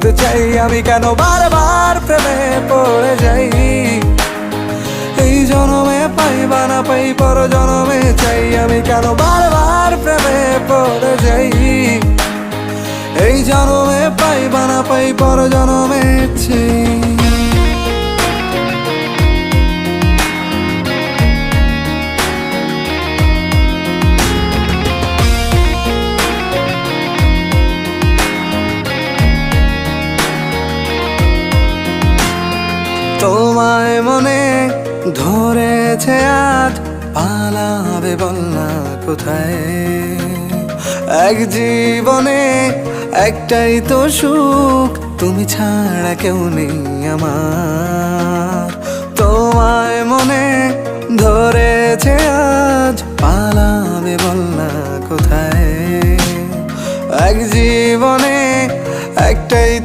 দেখতে চাই আমি কেন বারবার প্রেমে পড়ে যাই। এই জনমে পাই বা না পাই পর জনমে চাই আমি কেন বারবার প্রেমে পড়ে যাই। এই জনমে পাই বা না পাই পর জনমে চাই। তোমায় মনে ধরেছে আজ, পালাবে বল না কোথায়। এক জীবনে একটাই তো সুখ, তুমি ছাড়া কেউ নেই আমার। তোমায় মনে ধরেছে আজ, পালাবে বল না কোথায়। এক জীবনে একটাই তো